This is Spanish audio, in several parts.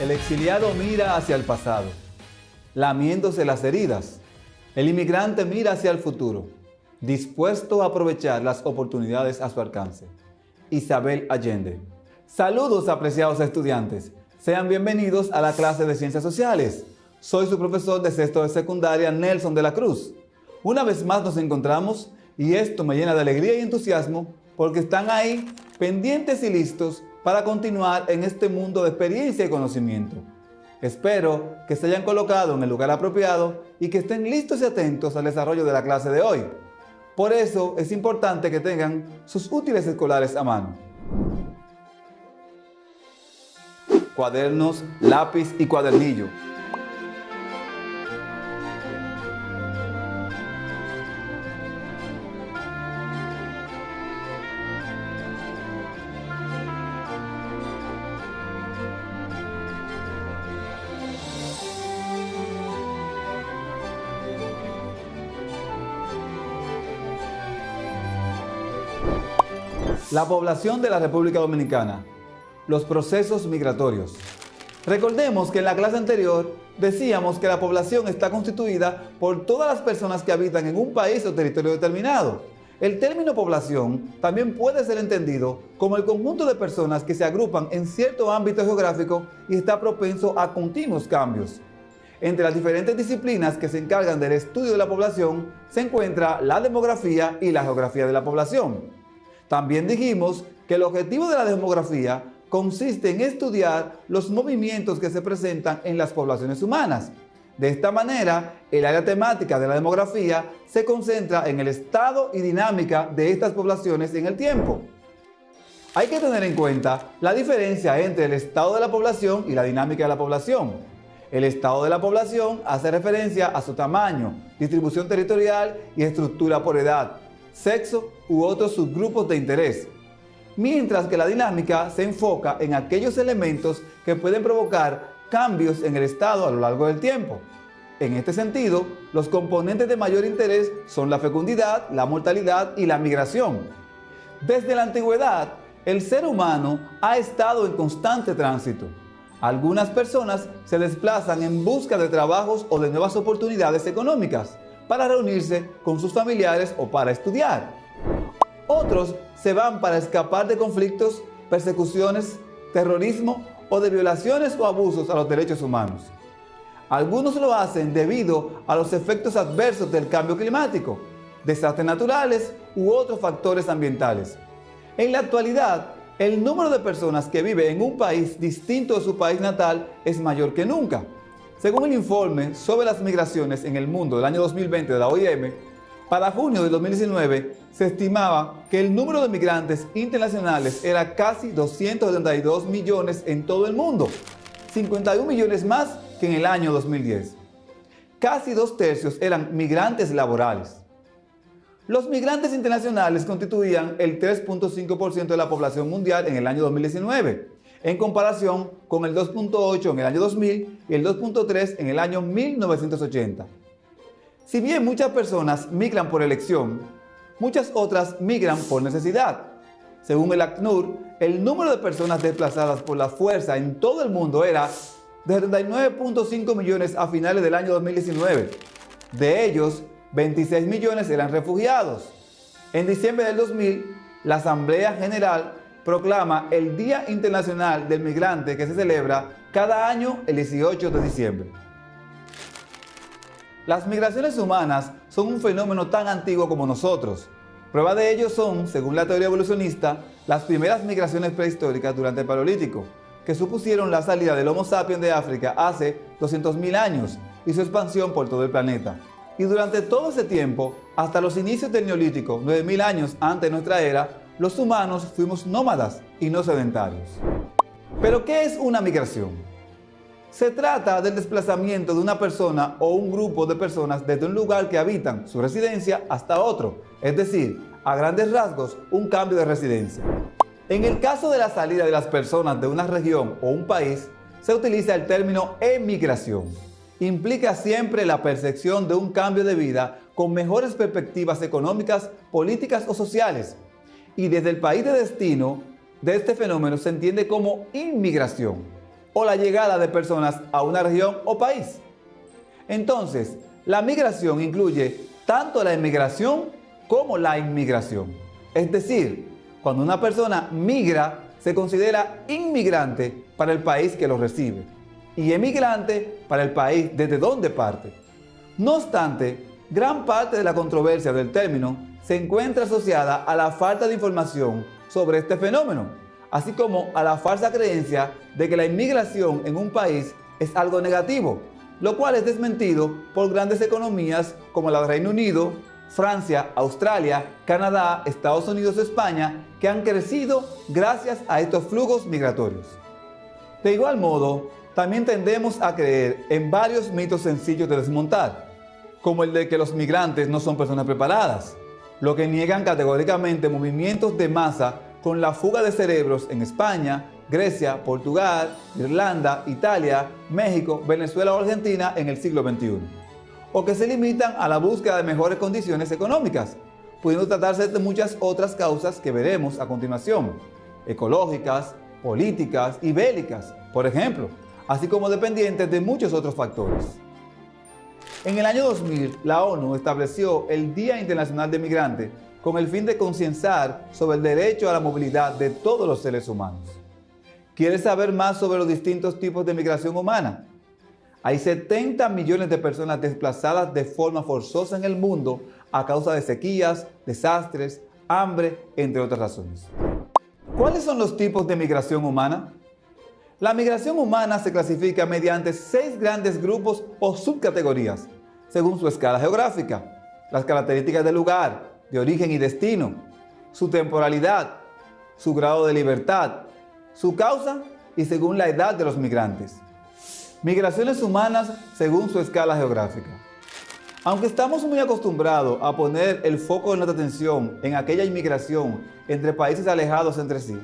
El exiliado mira hacia el pasado, lamiéndose las heridas. El inmigrante mira hacia el futuro, dispuesto a aprovechar las oportunidades a su alcance. Isabel Allende. Saludos, apreciados estudiantes. Sean bienvenidos a la clase de Ciencias Sociales. Soy su profesor de sexto de secundaria, Nelson de la Cruz. Una vez más nos encontramos y esto me llena de alegría y entusiasmo porque están ahí pendientes y listos para continuar en este mundo de experiencia y conocimiento. Espero que se hayan colocado en el lugar apropiado y que estén listos y atentos al desarrollo de la clase de hoy. Por eso es importante que tengan sus útiles escolares a mano. Cuadernos, lápiz y cuadernillo. La población de la República Dominicana. Los procesos migratorios. Recordemos que en la clase anterior decíamos que la población está constituida por todas las personas que habitan en un país o territorio determinado. El término población también puede ser entendido como el conjunto de personas que se agrupan en cierto ámbito geográfico y está propenso a continuos cambios. Entre las diferentes disciplinas que se encargan del estudio de la población se encuentra la demografía y la geografía de la población. También dijimos que el objetivo de la demografía consiste en estudiar los movimientos que se presentan en las poblaciones humanas. De esta manera, el área temática de la demografía se concentra en el estado y dinámica de estas poblaciones en el tiempo. Hay que tener en cuenta la diferencia entre el estado de la población y la dinámica de la población. El estado de la población hace referencia a su tamaño, distribución territorial y estructura por edad, sexo u otros subgrupos de interés, mientras que la dinámica se enfoca en aquellos elementos que pueden provocar cambios en el estado a lo largo del tiempo. En este sentido, los componentes de mayor interés son la fecundidad, la mortalidad y la migración. Desde la antigüedad, el ser humano ha estado en constante tránsito. Algunas personas se desplazan en busca de trabajos o de nuevas oportunidades económicas, para reunirse con sus familiares o para estudiar. Otros se van para escapar de conflictos, persecuciones, terrorismo o de violaciones o abusos a los derechos humanos. Algunos lo hacen debido a los efectos adversos del cambio climático, desastres naturales u otros factores ambientales. En la actualidad, el número de personas que vive en un país distinto de su país natal es mayor que nunca. Según el informe sobre las migraciones en el mundo del año 2020 de la OIM, para junio de 2019 se estimaba que el número de migrantes internacionales era casi 272 millones en todo el mundo, 51 millones más que en el año 2010. Casi 2/3 eran migrantes laborales. Los migrantes internacionales constituían el 3.5% de la población mundial en el año 2019, en comparación con el 2.8% en el año 2000 y el 2.3% en el año 1980. Si bien muchas personas migran por elección, muchas otras migran por necesidad. Según el ACNUR, el número de personas desplazadas por la fuerza en todo el mundo era de 39.5 millones a finales del año 2019. De ellos, 26 millones eran refugiados. En diciembre del 2000, la Asamblea General proclama el Día Internacional del Migrante, que se celebra cada año el 18 de diciembre. Las migraciones humanas son un fenómeno tan antiguo como nosotros. Prueba de ello son, según la teoría evolucionista, las primeras migraciones prehistóricas durante el Paleolítico, que supusieron la salida del Homo sapiens de África hace 200.000 años y su expansión por todo el planeta. Y durante todo ese tiempo, hasta los inicios del Neolítico, 9.000 años antes de nuestra era, los humanos fuimos nómadas y no sedentarios. ¿Pero qué es una migración? Se trata del desplazamiento de una persona o un grupo de personas desde un lugar que habitan su residencia hasta otro, es decir, a grandes rasgos, un cambio de residencia. En el caso de la salida de las personas de una región o un país, se utiliza el término emigración. Implica siempre la percepción de un cambio de vida con mejores perspectivas económicas, políticas o sociales. Y desde el país de destino de este fenómeno se entiende como inmigración o la llegada de personas a una región o país. Entonces, la migración incluye tanto la inmigración como la inmigración. Es decir, cuando una persona migra, se considera inmigrante para el país que lo recibe y emigrante para el país desde donde parte. No obstante, gran parte de la controversia del término se encuentra asociada a la falta de información sobre este fenómeno, así como a la falsa creencia de que la inmigración en un país es algo negativo, lo cual es desmentido por grandes economías como la del Reino Unido, Francia, Australia, Canadá, Estados Unidos y España, que han crecido gracias a estos flujos migratorios. De igual modo, también tendemos a creer en varios mitos sencillos de desmontar, como el de que los migrantes no son personas preparadas, lo que niegan categóricamente movimientos de masa con la fuga de cerebros en España, Grecia, Portugal, Irlanda, Italia, México, Venezuela o Argentina en el siglo XXI. O que se limitan a la búsqueda de mejores condiciones económicas, pudiendo tratarse de muchas otras causas que veremos a continuación, ecológicas, políticas y bélicas, por ejemplo, así como dependientes de muchos otros factores. En el año 2000, la ONU estableció el Día Internacional del Migrante con el fin de concienciar sobre el derecho a la movilidad de todos los seres humanos. ¿Quieres saber más sobre los distintos tipos de migración humana? Hay 70 millones de personas desplazadas de forma forzosa en el mundo a causa de sequías, desastres, hambre, entre otras razones. ¿Cuáles son los tipos de migración humana? La migración humana se clasifica mediante 6 grandes grupos o subcategorías, según su escala geográfica, las características del lugar, de origen y destino, su temporalidad, su grado de libertad, su causa y según la edad de los migrantes. Migraciones humanas según su escala geográfica. Aunque estamos muy acostumbrados a poner el foco de nuestra atención en aquella inmigración entre países alejados entre sí,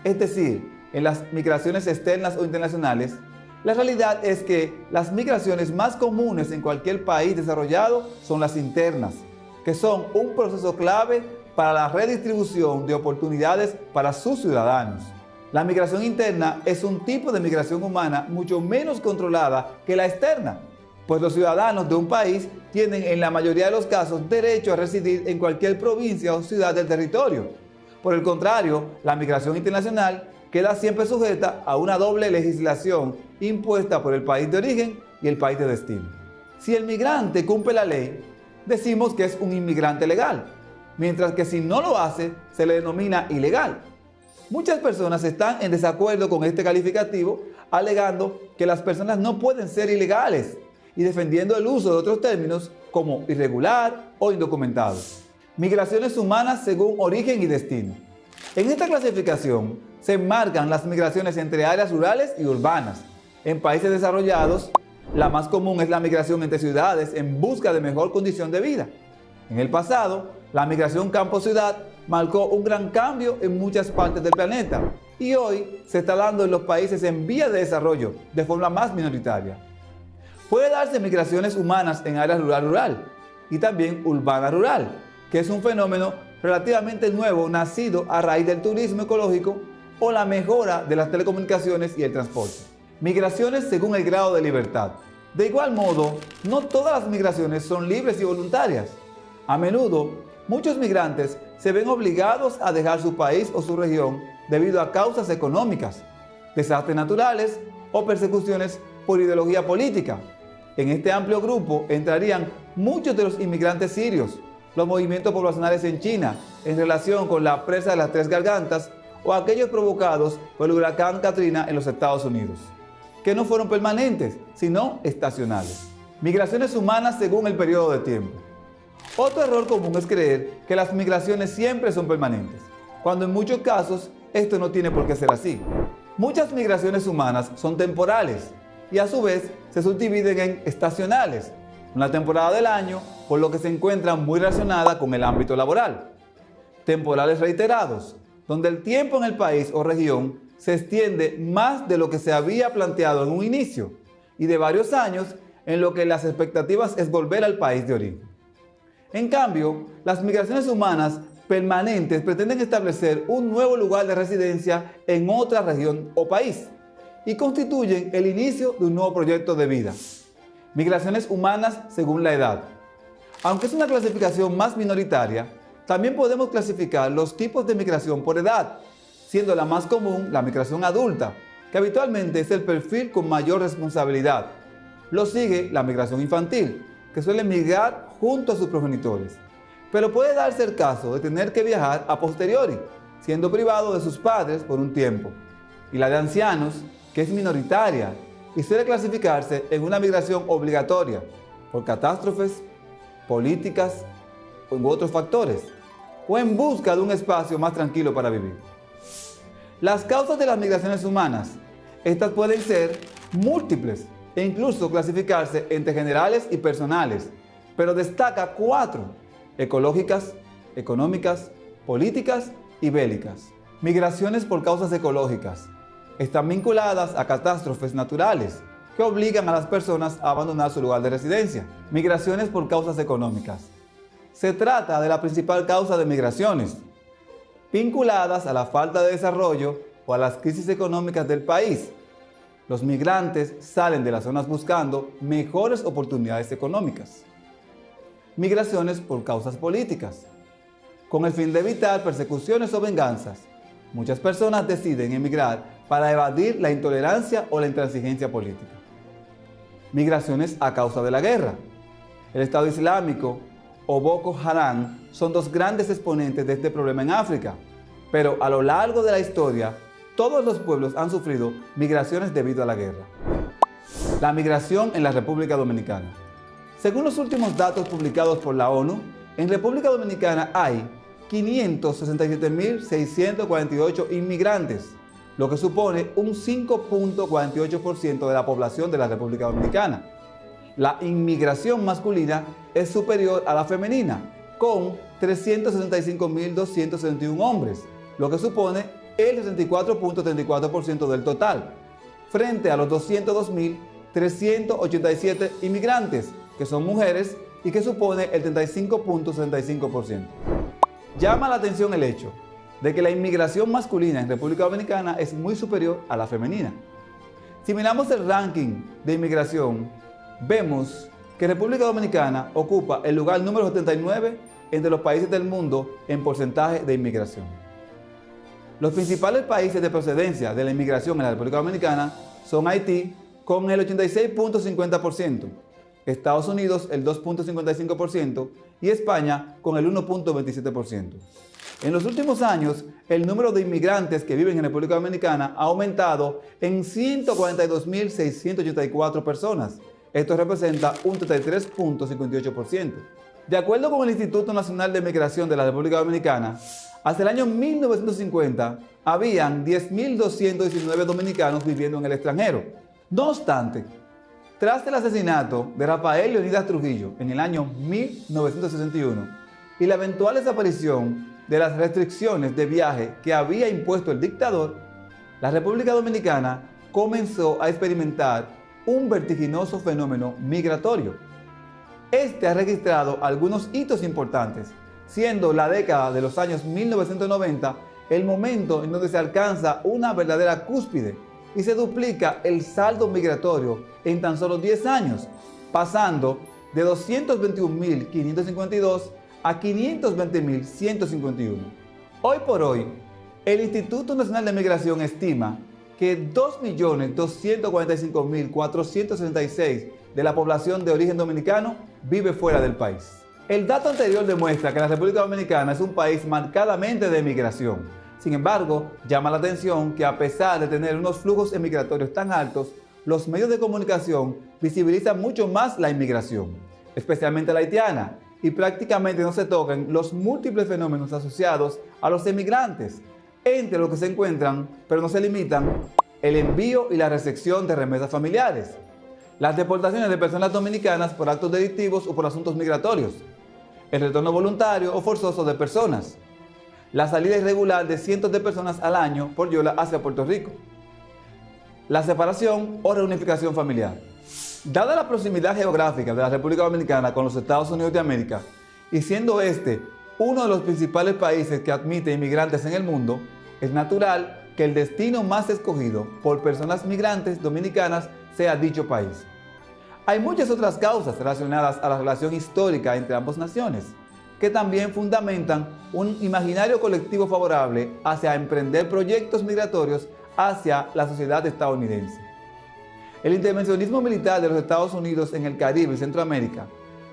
es decir, en las migraciones externas o internacionales, la realidad es que las migraciones más comunes en cualquier país desarrollado son las internas, que son un proceso clave para la redistribución de oportunidades para sus ciudadanos. La migración interna es un tipo de migración humana mucho menos controlada que la externa, pues los ciudadanos de un país tienen en la mayoría de los casos derecho a residir en cualquier provincia o ciudad del territorio. Por el contrario, la migración internacional queda siempre sujeta a una doble legislación impuesta por el país de origen y el país de destino. Si el migrante cumple la ley, decimos que es un inmigrante legal, mientras que si no lo hace, se le denomina ilegal. Muchas personas están en desacuerdo con este calificativo, alegando que las personas no pueden ser ilegales y defendiendo el uso de otros términos como irregular o indocumentado. Migraciones humanas según origen y destino. En esta clasificación se enmarcan las migraciones entre áreas rurales y urbanas. En países desarrollados, la más común es la migración entre ciudades en busca de mejor condición de vida. En el pasado, la migración campo-ciudad marcó un gran cambio en muchas partes del planeta y hoy se está dando en los países en vías de desarrollo de forma más minoritaria. Puede darse migraciones humanas en áreas rural-rural y también urbana-rural, que es un fenómeno relativamente nuevo nacido a raíz del turismo ecológico o la mejora de las telecomunicaciones y el transporte. Migraciones según el grado de libertad. De igual modo, no todas las migraciones son libres y voluntarias. A menudo, muchos migrantes se ven obligados a dejar su país o su región debido a causas económicas, desastres naturales o persecuciones por ideología política. En este amplio grupo entrarían muchos de los inmigrantes sirios, los movimientos poblacionales en China en relación con la presa de las Tres Gargantas o aquellos provocados por el huracán Katrina en los Estados Unidos, que no fueron permanentes, sino estacionales. Migraciones humanas según el periodo de tiempo. Otro error común es creer que las migraciones siempre son permanentes, cuando en muchos casos esto no tiene por qué ser así. Muchas migraciones humanas son temporales y a su vez se subdividen en estacionales, una temporada del año, por lo que se encuentran muy relacionada con el ámbito laboral. Temporales reiterados, donde el tiempo en el país o región se extiende más de lo que se había planteado en un inicio y de varios años en lo que las expectativas es volver al país de origen. En cambio, las migraciones humanas permanentes pretenden establecer un nuevo lugar de residencia en otra región o país y constituyen el inicio de un nuevo proyecto de vida. Migraciones humanas según la edad. Aunque es una clasificación más minoritaria, también podemos clasificar los tipos de migración por edad, siendo la más común la migración adulta, que habitualmente es el perfil con mayor responsabilidad. Lo sigue la migración infantil, que suele migrar junto a sus progenitores. Pero puede darse el caso de tener que viajar a posteriori, siendo privado de sus padres por un tiempo. Y la de ancianos, que es minoritaria y suele clasificarse en una migración obligatoria por catástrofes, políticas u otros factores, o en busca de un espacio más tranquilo para vivir. Las causas de las migraciones humanas, estas pueden ser múltiples e incluso clasificarse entre generales y personales, pero destaca 4: ecológicas, económicas, políticas y bélicas. Migraciones por causas ecológicas. Están vinculadas a catástrofes naturales que obligan a las personas a abandonar su lugar de residencia. Migraciones por causas económicas. Se trata de la principal causa de migraciones, vinculadas a la falta de desarrollo o a las crisis económicas del país. Los migrantes salen de las zonas buscando mejores oportunidades económicas. Migraciones por causas políticas. Con el fin de evitar persecuciones o venganzas, muchas personas deciden emigrar para evadir la intolerancia o la intransigencia política. Migraciones a causa de la guerra. El Estado Islámico o Boko Haram son dos grandes exponentes de este problema en África, pero a lo largo de la historia, todos los pueblos han sufrido migraciones debido a la guerra. La migración en la República Dominicana. Según los últimos datos publicados por la ONU, en República Dominicana hay 567.648 inmigrantes, lo que supone un 5.48% de la población de la República Dominicana. La inmigración masculina es superior a la femenina, con 365.261 hombres, lo que supone el 64.34% del total, frente a los 202.387 inmigrantes, que son mujeres y que supone el 35.65%. Llama la atención el hecho de que la inmigración masculina en República Dominicana es muy superior a la femenina. Si miramos el ranking de inmigración, vemos que República Dominicana ocupa el lugar número 79 entre los países del mundo en porcentaje de inmigración. Los principales países de procedencia de la inmigración en la República Dominicana son Haití con el 86.50%, Estados Unidos el 2.55% y España con el 1.27%. En los últimos años, el número de inmigrantes que viven en República Dominicana ha aumentado en 142.684 personas. Esto representa un 33.58%. De acuerdo con el Instituto Nacional de Migración de la República Dominicana, hasta el año 1950 habían 10.219 dominicanos viviendo en el extranjero. No obstante, tras el asesinato de Rafael Leónidas Trujillo en el año 1961 y la eventual desaparición de las restricciones de viaje que había impuesto el dictador, la República Dominicana comenzó a experimentar un vertiginoso fenómeno migratorio. Este ha registrado algunos hitos importantes, siendo la década de los años 1990 el momento en donde se alcanza una verdadera cúspide y se duplica el saldo migratorio en tan solo 10 años, pasando de 221.552 a 520.151. Hoy por hoy, el Instituto Nacional de Migración estima que 2.245.466 de la población de origen dominicano vive fuera del país. El dato anterior demuestra que la República Dominicana es un país marcadamente de migración. Sin embargo, llama la atención que a pesar de tener unos flujos emigratorios tan altos, los medios de comunicación visibilizan mucho más la inmigración, especialmente la haitiana, y prácticamente no se tocan los múltiples fenómenos asociados a los emigrantes, entre los que se encuentran, pero no se limitan, el envío y la recepción de remesas familiares, las deportaciones de personas dominicanas por actos delictivos o por asuntos migratorios, el retorno voluntario o forzoso de personas, la salida irregular de cientos de personas al año por Yola hacia Puerto Rico, la separación o reunificación familiar. Dada la proximidad geográfica de la República Dominicana con los Estados Unidos de América, y siendo este uno de los principales países que admite inmigrantes en el mundo, es natural que el destino más escogido por personas migrantes dominicanas sea dicho país. Hay muchas otras causas relacionadas a la relación histórica entre ambas naciones, que también fundamentan un imaginario colectivo favorable hacia emprender proyectos migratorios hacia la sociedad estadounidense. El intervencionismo militar de los Estados Unidos en el Caribe y Centroamérica,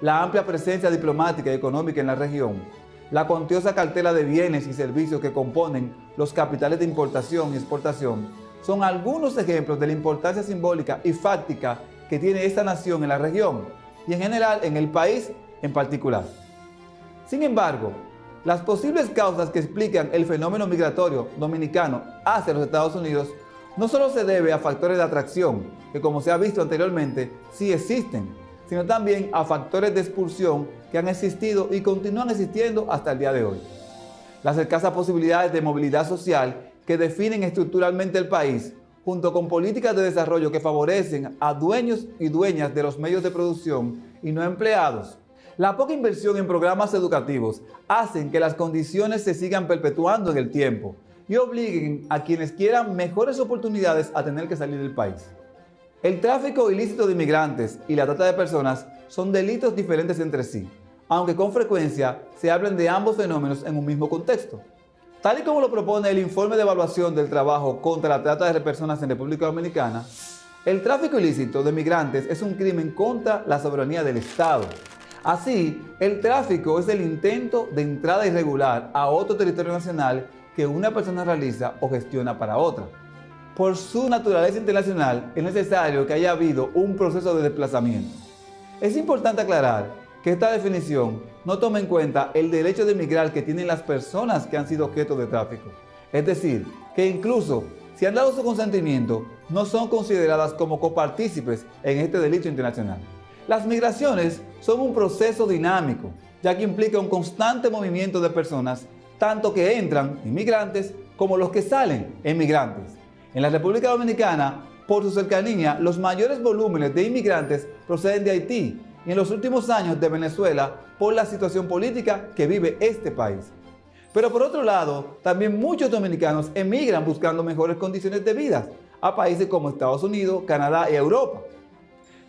la amplia presencia diplomática y económica en la región, la cuantiosa cartera de bienes y servicios que componen los capitales de importación y exportación, son algunos ejemplos de la importancia simbólica y fáctica que tiene esta nación en la región y en general en el país en particular. Sin embargo, las posibles causas que explican el fenómeno migratorio dominicano hacia los Estados Unidos no solo se debe a factores de atracción, que como se ha visto anteriormente, sí existen, sino también a factores de expulsión que han existido y continúan existiendo hasta el día de hoy. Las escasas posibilidades de movilidad social que definen estructuralmente el país, junto con políticas de desarrollo que favorecen a dueños y dueñas de los medios de producción y no empleados. La poca inversión en programas educativos hacen que las condiciones se sigan perpetuando en el tiempo y obliguen a quienes quieran mejores oportunidades a tener que salir del país. El tráfico ilícito de inmigrantes y la trata de personas son delitos diferentes entre sí, aunque con frecuencia se hablan de ambos fenómenos en un mismo contexto. Tal y como lo propone el informe de evaluación del trabajo contra la trata de personas en República Dominicana, el tráfico ilícito de migrantes es un crimen contra la soberanía del Estado. Así, el tráfico es el intento de entrada irregular a otro territorio nacional que una persona realiza o gestiona para otra. Por su naturaleza internacional, es necesario que haya habido un proceso de desplazamiento. Es importante aclarar que esta definición no toma en cuenta el derecho de emigrar que tienen las personas que han sido objeto de tráfico. Es decir, que incluso si han dado su consentimiento, no son consideradas como copartícipes en este delito internacional. Las migraciones son un proceso dinámico, ya que implica un constante movimiento de personas, tanto que entran inmigrantes como los que salen emigrantes. En la República Dominicana, por su cercanía, los mayores volúmenes de inmigrantes proceden de Haití y en los últimos años de Venezuela por la situación política que vive este país. Pero por otro lado, también muchos dominicanos emigran buscando mejores condiciones de vida a países como Estados Unidos, Canadá y Europa.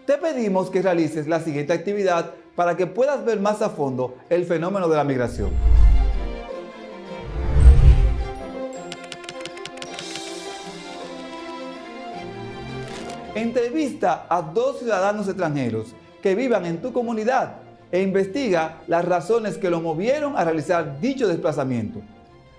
Te pedimos que realices la siguiente actividad para que puedas ver más a fondo el fenómeno de la migración. Entrevista a 2 ciudadanos extranjeros que vivan en tu comunidad e investiga las razones que los movieron a realizar dicho desplazamiento.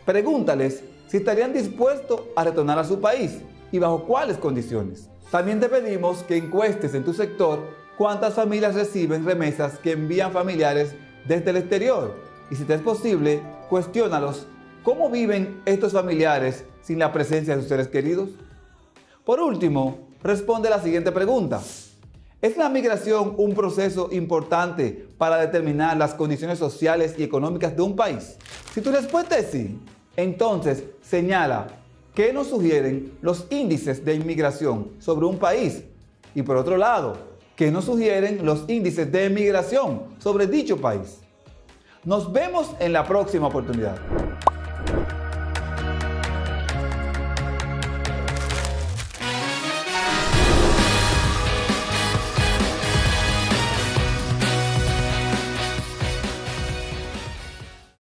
Pregúntales si estarían dispuestos a retornar a su país y bajo cuáles condiciones. También te pedimos que encuestes en tu sector cuántas familias reciben remesas que envían familiares desde el exterior y, si te es posible, cuestiónalos cómo viven estos familiares sin la presencia de sus seres queridos. Por último, responde la siguiente pregunta. ¿Es la migración un proceso importante para determinar las condiciones sociales y económicas de un país? Si tu respuesta es sí, entonces señala qué nos sugieren los índices de inmigración sobre un país y, por otro lado, qué nos sugieren los índices de emigración sobre dicho país. Nos vemos en la próxima oportunidad.